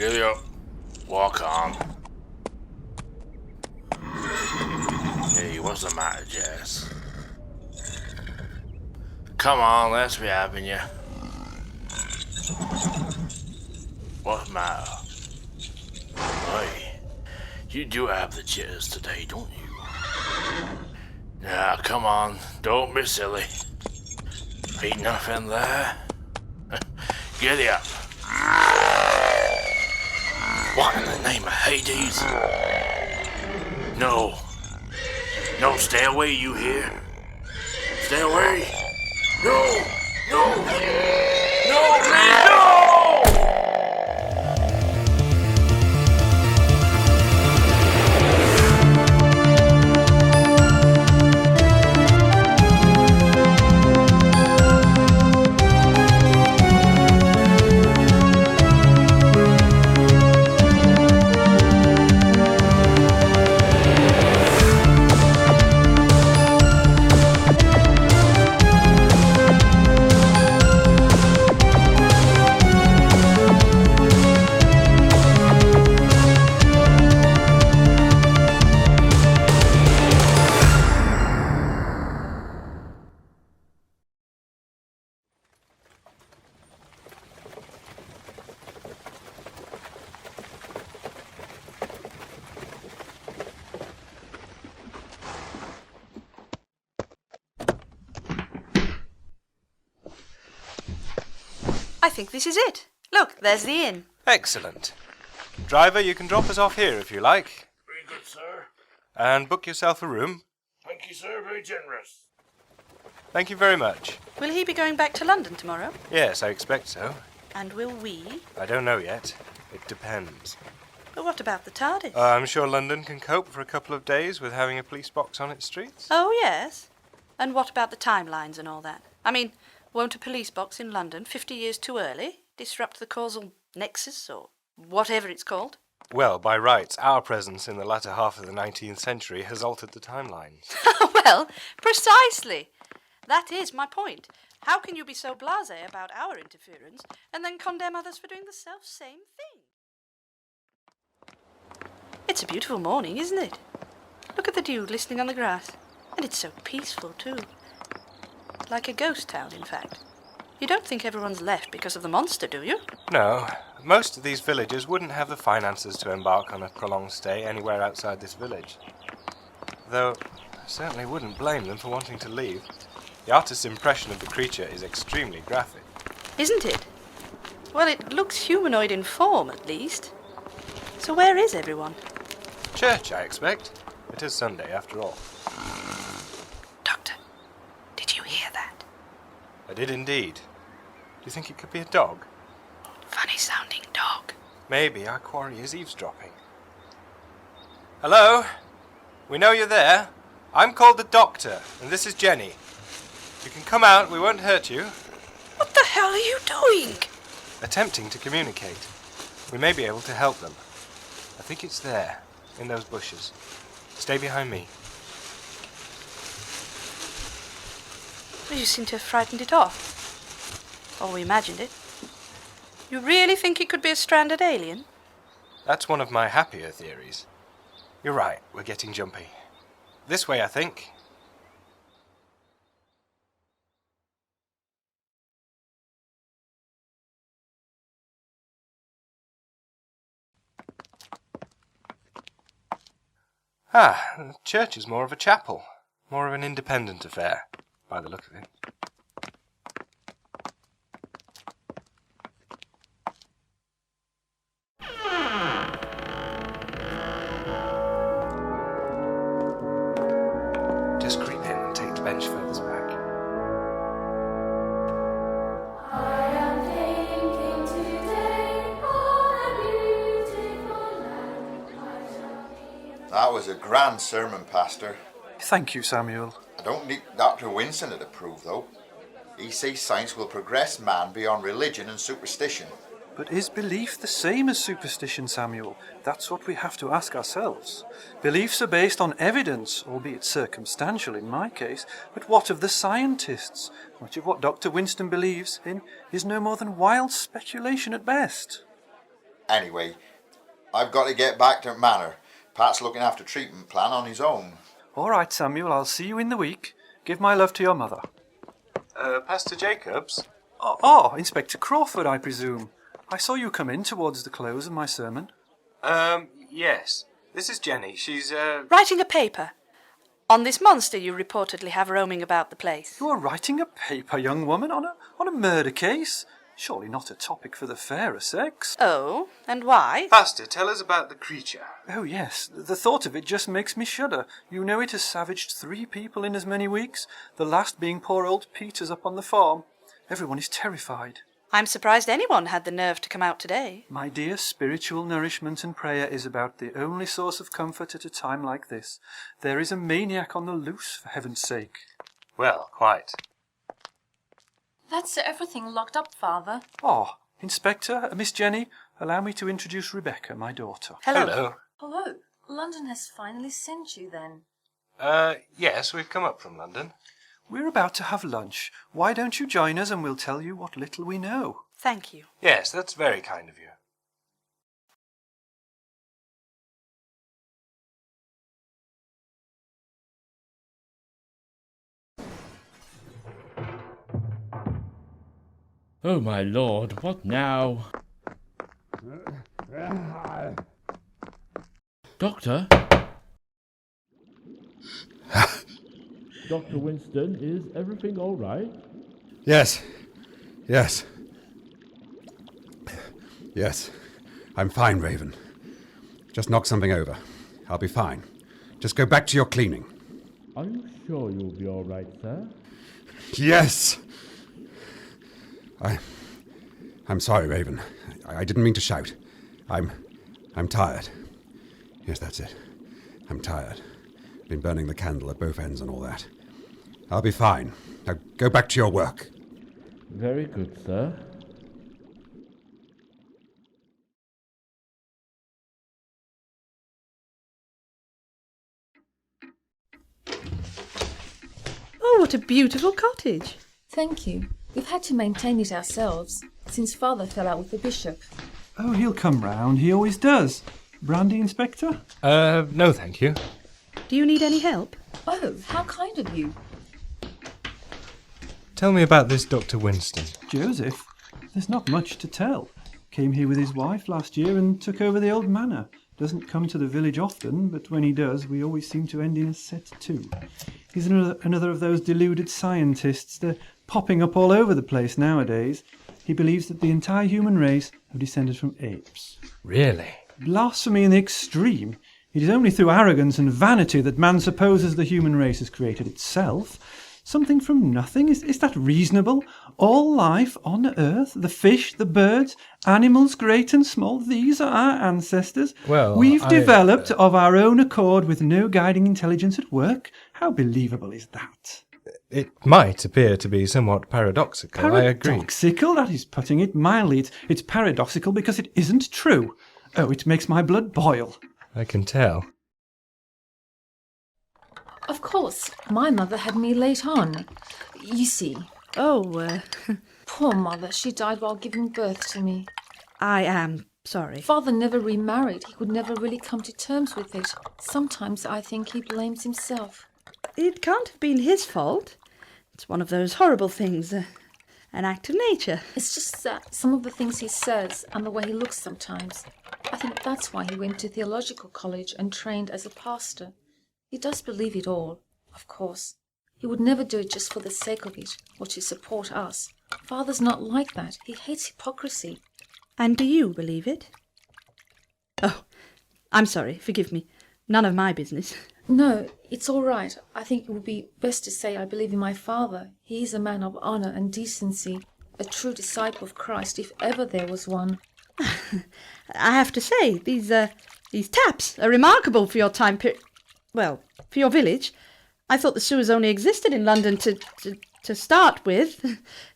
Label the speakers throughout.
Speaker 1: Giddy up. Walk on. Hey, what's the matter, Jess? Come on, let's be having you. What's the matter? Hey, you do have the jitters today, don't you? Now, come on, don't be silly. Ain't nothing there. Giddy up. What in the name of Hades? No. No, stay away, you hear? Stay away. No! No! No, please, no!
Speaker 2: I think this is it. Look, there's the inn.
Speaker 3: Excellent. Driver, you can drop us off here if you like.
Speaker 1: Very good, sir.
Speaker 3: And book yourself a room.
Speaker 1: Thank you, sir. Very generous.
Speaker 3: Thank you very much.
Speaker 2: Will he be going back to London tomorrow?
Speaker 3: Yes, I expect so.
Speaker 2: And will we?
Speaker 3: I don't know yet. It depends.
Speaker 2: But what about the TARDIS?
Speaker 3: I'm sure London can cope for a couple of days with having a police box on its streets.
Speaker 2: Oh, yes. And what about the timelines and all that? I mean, won't a police box in London 50 years too early disrupt the causal nexus, or whatever it's called?
Speaker 3: Well, by rights, our presence in the latter half of the 19th century has altered the timelines.
Speaker 2: Well, precisely. That is my point. How can you be so blasé about our interference and then condemn others for doing the self-same thing? It's a beautiful morning, isn't it? Look at the dew glistening on the grass. And it's so peaceful, too. Like a ghost town, in fact. You don't think everyone's left because of the monster, do you?
Speaker 3: No, most of these villagers wouldn't have the finances to embark on a prolonged stay anywhere outside this village. Though, I certainly wouldn't blame them for wanting to leave. The artist's impression of the creature is extremely graphic.
Speaker 2: Isn't it? Well, it looks humanoid in form, at least. So where is everyone?
Speaker 3: Church, I expect. It is Sunday, after all.
Speaker 2: Doctor, did you hear that?
Speaker 3: I did indeed. Do you think it could be a dog?
Speaker 2: Funny-sounding dog.
Speaker 3: Maybe our quarry is eavesdropping. Hello? We know you're there. I'm called the Doctor, and this is Jenny. You can come out, we won't hurt you.
Speaker 2: What the hell are you doing?
Speaker 3: Attempting to communicate. We may be able to help them. I think it's there, in those bushes. Stay behind me.
Speaker 2: You seem to have frightened it off. Or we imagined it. You really think it could be a stranded alien?
Speaker 3: That's one of my happier theories. You're right, we're getting jumpy. This way, I think. The church is more of a chapel, more of an independent affair, by the look of it. Just creep in and take the bench furthest back.
Speaker 4: That was a grand sermon, Pastor.
Speaker 5: Thank you, Samuel.
Speaker 4: I don't need Dr. Winston to approve, though. He says science will progress man beyond religion and superstition.
Speaker 5: But is belief the same as superstition, Samuel? That's what we have to ask ourselves. Beliefs are based on evidence, albeit circumstantial in my case, but what of the scientists? Much of what Dr. Winston believes in is no more than wild speculation at best.
Speaker 4: Anyway, I've got to get back to Manor. Pat's looking after treatment plan on his own.
Speaker 5: All right, Samuel, I'll see you in the week. Give my love to your mother.
Speaker 3: Pastor Jacobs?
Speaker 5: Inspector Crawford, I presume. I saw you come in towards the close of my sermon.
Speaker 3: Yes. This is Jenny. She's,
Speaker 2: Writing a paper. On this monster you reportedly have roaming about the place.
Speaker 5: You are writing a paper, young woman, on a murder case? Surely not a topic for the fairer sex.
Speaker 2: Oh, and why?
Speaker 3: Pastor, tell us about the creature.
Speaker 5: Oh, yes. The thought of it just makes me shudder. You know it has savaged 3 people in as many weeks, the last being poor old Peters up on the farm. Everyone is terrified.
Speaker 2: I'm surprised anyone had the nerve to come out today.
Speaker 5: My dear, spiritual nourishment and prayer is about the only source of comfort at a time like this. There is a maniac on the loose, for heaven's sake.
Speaker 3: Well, quite.
Speaker 6: That's everything locked up, Father.
Speaker 5: Oh, Inspector, Miss Jenny, allow me to introduce Rebecca, my daughter.
Speaker 2: Hello.
Speaker 6: Hello. London has finally sent you, then.
Speaker 3: Yes, we've come up from London.
Speaker 5: We're about to have lunch. Why don't you join us and we'll tell you what little we know?
Speaker 2: Thank you.
Speaker 3: Yes, that's very kind of you.
Speaker 1: Oh, my lord, what now? Doctor? Dr. Winston, is everything all right?
Speaker 7: Yes. I'm fine, Raven. Just knock something over. I'll be fine. Just go back to your cleaning.
Speaker 1: Are you sure you'll be all right, sir?
Speaker 7: Yes! I'm sorry, Raven. I didn't mean to shout. I'm tired. Yes, that's it. I'm tired. Been burning the candle at both ends and all that. I'll be fine. Now go back to your work.
Speaker 1: Very good, sir.
Speaker 2: Oh, what a beautiful cottage.
Speaker 6: Thank you. We've had to maintain it ourselves, since Father fell out with the bishop.
Speaker 5: Oh, he'll come round. He always does. Brandy, Inspector?
Speaker 3: No, thank you.
Speaker 2: Do you need any help?
Speaker 6: Oh, how kind of you.
Speaker 3: Tell me about this Dr. Winston.
Speaker 5: Joseph? There's not much to tell. Came here with his wife last year and took over the old manor. Doesn't come to the village often, but when he does, we always seem to end in a set to. He's another of those deluded scientists. They're popping up all over the place nowadays. He believes that the entire human race have descended from apes.
Speaker 3: Really?
Speaker 5: Blasphemy in the extreme. It is only through arrogance and vanity that man supposes the human race has created itself. Something from nothing? Is that reasonable? All life on earth, the fish, the birds, animals great and small, these are our ancestors.
Speaker 3: Well,
Speaker 5: We've developed of our own accord with no guiding intelligence at work. How believable is that?
Speaker 3: It might appear to be somewhat paradoxical, I agree.
Speaker 5: Paradoxical? That is putting it mildly. It's paradoxical because it isn't true. Oh, it makes my blood boil.
Speaker 3: I can tell.
Speaker 6: Of course, my mother had me late on. You see.
Speaker 2: Oh,
Speaker 6: Poor mother, she died while giving birth to me.
Speaker 2: I am sorry.
Speaker 6: Father never remarried. He could never really come to terms with it. Sometimes I think he blames himself.
Speaker 2: It can't have been his fault. It's one of those horrible things, an act of nature.
Speaker 6: It's just that some of the things he says and the way he looks sometimes. I think that's why he went to theological college and trained as a pastor. He does believe it all, of course. He would never do it just for the sake of it, or to support us. Father's not like that. He hates hypocrisy.
Speaker 2: And do you believe it? Oh, I'm sorry, forgive me. None of my business.
Speaker 6: No, it's all right. I think it would be best to say I believe in my father. He is a man of honour and decency, a true disciple of Christ, if ever there was one.
Speaker 2: I have to say, these taps are remarkable for your time period. Well, for your village. I thought the sewers only existed in London to start with.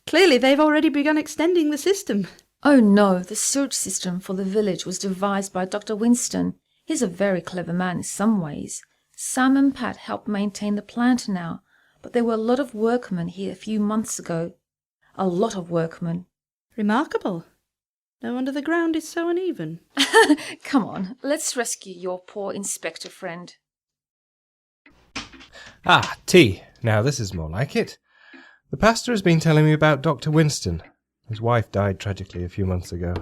Speaker 2: Clearly, they've already begun extending the system.
Speaker 6: Oh no, the sewage system for the village was devised by Dr. Winston. He's a very clever man in some ways. Sam and Pat help maintain the plant now, but there were a lot of workmen here a few months ago. A lot of workmen.
Speaker 2: Remarkable. No wonder the ground is so uneven.
Speaker 6: Come on, let's rescue your poor inspector friend.
Speaker 3: Ah, tea. Now this is more like it. The pastor has been telling me about Dr. Winston. His wife died tragically a few months ago.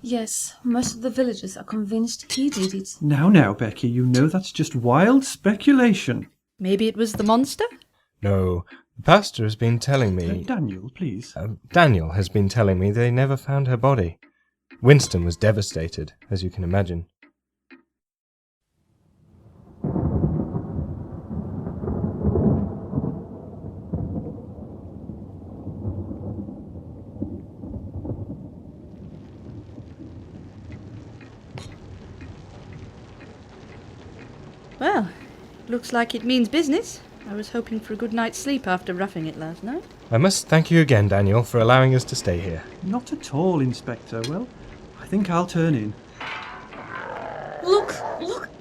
Speaker 6: Yes, most of the villagers are convinced he did it.
Speaker 5: Now, Becky, you know that's just wild speculation.
Speaker 2: Maybe it was the monster?
Speaker 3: No, the pastor has been telling me...
Speaker 5: Daniel, please.
Speaker 3: Daniel has been telling me they never found her body. Winston was devastated, as you can imagine.
Speaker 2: Well, looks like it means business. I was hoping for a good night's sleep after roughing it last night.
Speaker 3: I must thank you again, Daniel, for allowing us to stay here.
Speaker 5: Not at all, Inspector. Well, I think I'll turn in.
Speaker 6: Look,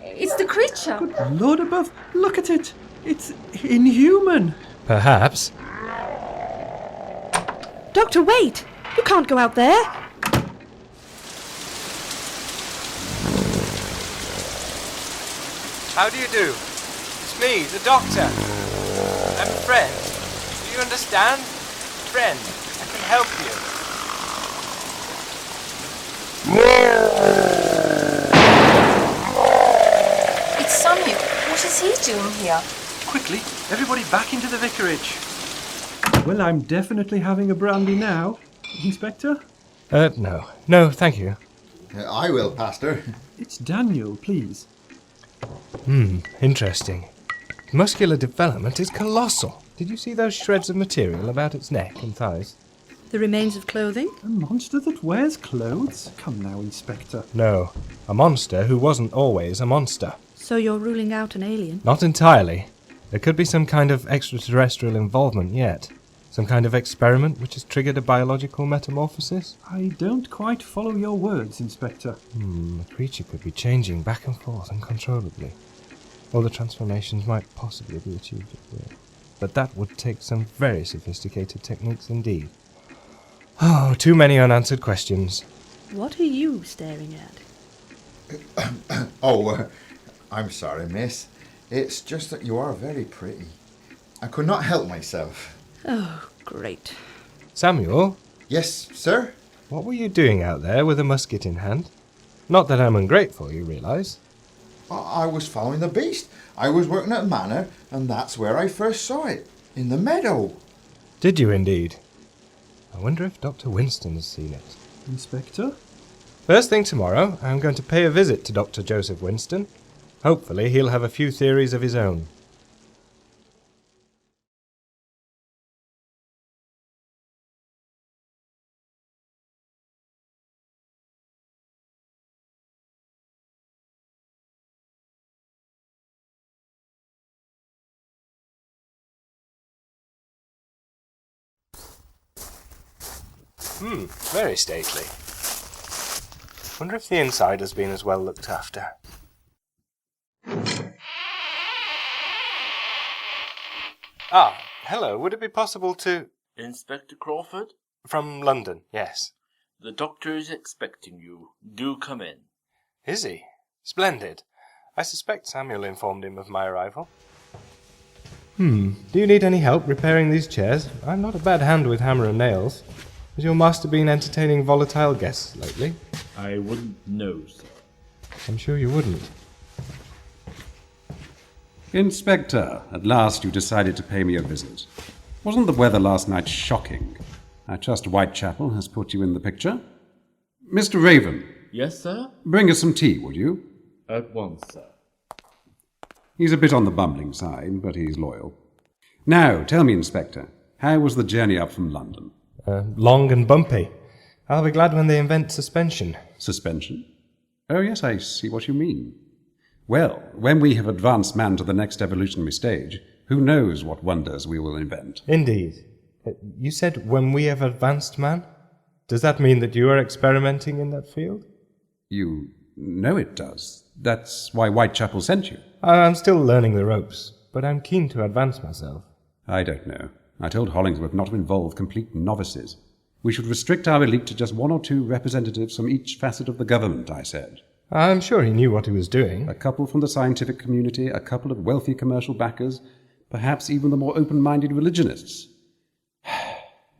Speaker 6: it's the creature.
Speaker 5: Good Lord above, look at it. It's inhuman.
Speaker 3: Perhaps.
Speaker 2: Doctor, wait! You can't go out there!
Speaker 3: How do you do? It's me, the doctor. I'm a friend. Do you understand? Friend, I can help you.
Speaker 6: It's Samuel. What is he doing here?
Speaker 5: Quickly, everybody back into the vicarage. Well, I'm definitely having a brandy now. Inspector?
Speaker 3: No, thank you.
Speaker 4: I will, Pastor.
Speaker 5: It's Daniel, please.
Speaker 3: Interesting. Muscular development is colossal. Did you see those shreds of material about its neck and thighs?
Speaker 2: The remains of clothing?
Speaker 5: A monster that wears clothes? Come now, Inspector.
Speaker 3: No, a monster who wasn't always a monster.
Speaker 2: So you're ruling out an alien?
Speaker 3: Not entirely. There could be some kind of extraterrestrial involvement yet. Some kind of experiment which has triggered a biological metamorphosis?
Speaker 5: I don't quite follow your words, Inspector.
Speaker 3: The creature could be changing back and forth uncontrollably. Or the transformations might possibly be achieved at will. But that would take some very sophisticated techniques indeed. Oh, too many unanswered questions.
Speaker 2: What are you staring at?
Speaker 4: I'm sorry, miss. It's just that you are very pretty. I could not help myself.
Speaker 2: Oh, great.
Speaker 3: Samuel?
Speaker 4: Yes, sir?
Speaker 3: What were you doing out there with a musket in hand? Not that I'm ungrateful, you realise.
Speaker 4: I was following the beast. I was working at a manor, and that's where I first saw it. In the meadow.
Speaker 3: Did you indeed? I wonder if Dr. Winston has seen it.
Speaker 5: Inspector?
Speaker 3: First thing tomorrow, I'm going to pay a visit to Dr. Joseph Winston. Hopefully he'll have a few theories of his own. Very stately. Wonder if the inside has been as well looked after. Ah, hello, would it be possible to...
Speaker 1: Inspector Crawford?
Speaker 3: From London, yes.
Speaker 1: The doctor is expecting you. Do come in.
Speaker 3: Is he? Splendid. I suspect Samuel informed him of my arrival. Do you need any help repairing these chairs? I'm not a bad hand with hammer and nails. Has your master been entertaining volatile guests lately?
Speaker 1: I wouldn't know, sir.
Speaker 3: I'm sure you wouldn't.
Speaker 7: Inspector, at last you decided to pay me a visit. Wasn't the weather last night shocking? I trust Whitechapel has put you in the picture. Mr. Raven.
Speaker 1: Yes, sir?
Speaker 7: Bring us some tea, would you?
Speaker 1: At once, sir.
Speaker 7: He's a bit on the bumbling side, but he's loyal. Now, tell me, Inspector, how was the journey up from London?
Speaker 3: Long and bumpy. I'll be glad when they invent suspension.
Speaker 7: Suspension? Oh, yes, I see what you mean. Well, when we have advanced man to the next evolutionary stage, who knows what wonders we will invent.
Speaker 3: Indeed. You said when we have advanced man? Does that mean that you are experimenting in that field?
Speaker 7: You know it does. That's why Whitechapel sent you.
Speaker 3: I'm still learning the ropes, but I'm keen to advance myself.
Speaker 7: I don't know. I told Hollwegnd not to involve complete novices. We should restrict our elite to just 1 or 2 representatives from each facet of the government, I said.
Speaker 3: I'm sure he knew what he was doing.
Speaker 7: A couple from the scientific community, a couple of wealthy commercial backers, perhaps even the more open-minded religionists.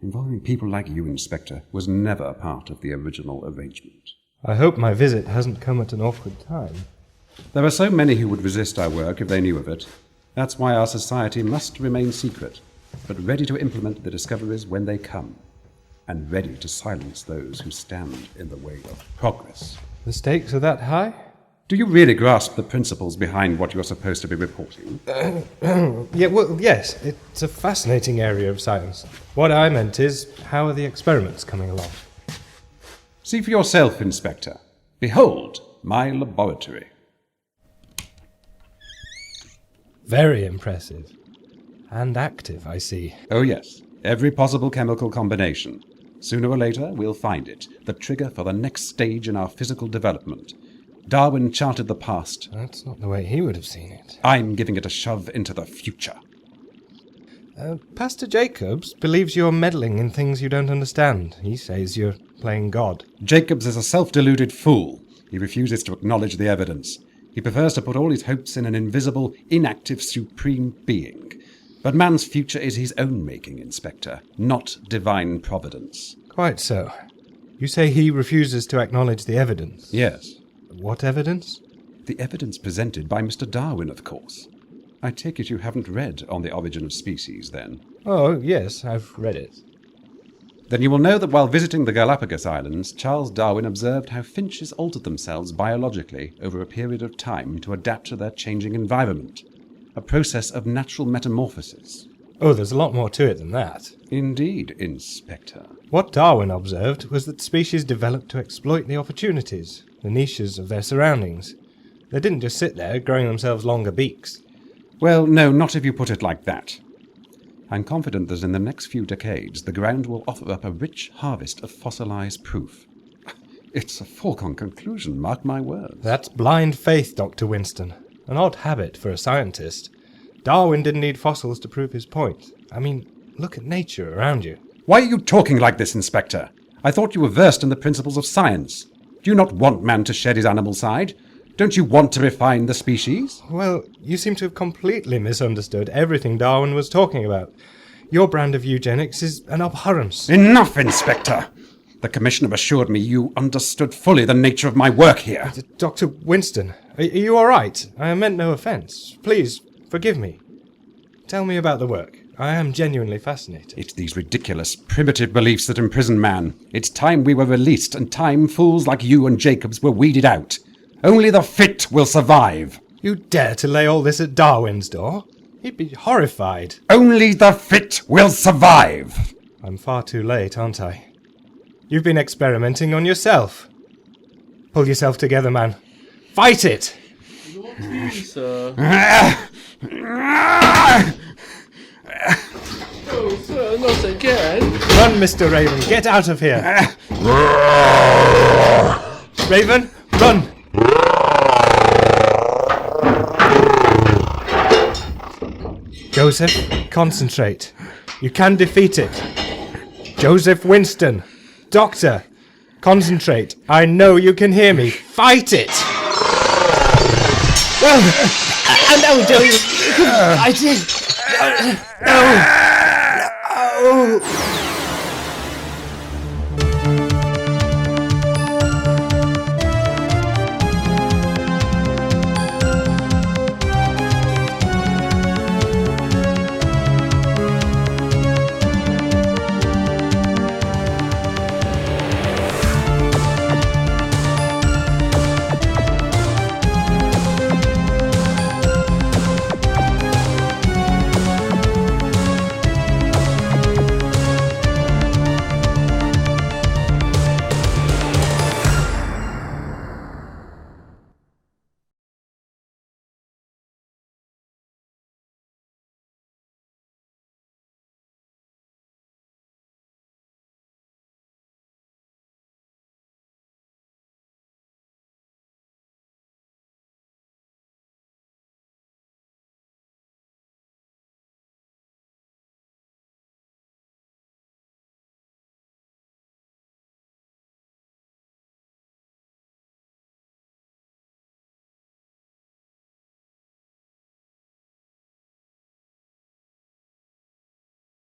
Speaker 7: Involving people like you, Inspector, was never part of the original arrangement.
Speaker 3: I hope my visit hasn't come at an awkward time.
Speaker 7: There are so many who would resist our work if they knew of it. That's why our society must remain secret, but ready to implement the discoveries when they come, and ready to silence those who stand in the way of progress.
Speaker 3: The stakes are that high?
Speaker 7: Do you really grasp the principles behind what you're supposed to be reporting?
Speaker 3: Yes, it's a fascinating area of science. What I meant is, how are the experiments coming along?
Speaker 7: See for yourself, Inspector. Behold, my laboratory.
Speaker 3: Very impressive. And active, I see.
Speaker 7: Oh yes, every possible chemical combination. Sooner or later, we'll find it, the trigger for the next stage in our physical development. Darwin charted the past.
Speaker 3: That's not the way he would have seen it.
Speaker 7: I'm giving it a shove into the future.
Speaker 3: Pastor Jacobs believes you're meddling in things you don't understand. He says you're playing God.
Speaker 7: Jacobs is a self-deluded fool. He refuses to acknowledge the evidence. He prefers to put all his hopes in an invisible, inactive, supreme being. But man's future is his own making, Inspector, not divine providence.
Speaker 3: Quite so. You say he refuses to acknowledge the evidence?
Speaker 7: Yes.
Speaker 3: What evidence?
Speaker 7: The evidence presented by Mr. Darwin, of course. I take it you haven't read On the Origin of Species, then?
Speaker 3: Oh, yes, I've read it.
Speaker 7: Then you will know that while visiting the Galapagos Islands, Charles Darwin observed how finches altered themselves biologically over a period of time to adapt to their changing environment. A process of natural metamorphosis.
Speaker 3: Oh, there's a lot more to it than that.
Speaker 7: Indeed, Inspector.
Speaker 3: What Darwin observed was that species developed to exploit the opportunities, the niches of their surroundings. They didn't just sit there growing themselves longer beaks.
Speaker 7: Well, no, not if you put it like that. I'm confident that in the next few decades the ground will offer up a rich harvest of fossilized proof. It's a foregone conclusion, mark my words.
Speaker 3: That's blind faith, Dr. Winston. An odd habit for a scientist. Darwin didn't need fossils to prove his point. I mean, look at nature around you.
Speaker 7: Why are you talking like this, Inspector? I thought you were versed in the principles of science. Do you not want man to shed his animal side? Don't you want to refine the species?
Speaker 3: Well, you seem to have completely misunderstood everything Darwin was talking about. Your brand of eugenics is an abhorrence.
Speaker 7: Enough, Inspector! The Commissioner assured me you understood fully the nature of my work here.
Speaker 3: Dr. Winston, are you all right? I meant no offence. Please, forgive me. Tell me about the work. I am genuinely fascinated.
Speaker 7: It's these ridiculous, primitive beliefs that imprison man. It's time we were released, and time fools like you and Jacobs were weeded out. Only the fit will survive.
Speaker 3: You dare to lay all this at Darwin's door? He'd be horrified.
Speaker 7: Only the fit will survive.
Speaker 3: I'm far too late, aren't I? You've been experimenting on yourself. Pull yourself together, man. Fight it!
Speaker 1: Sir. Oh, sir, not again.
Speaker 3: Run, Mr. Raven. Get out of here. Raven, run! Joseph, concentrate. You can defeat it. Joseph Winston, Doctor, concentrate. I know you can hear me. Fight it!
Speaker 8: No, Joey. I did. No.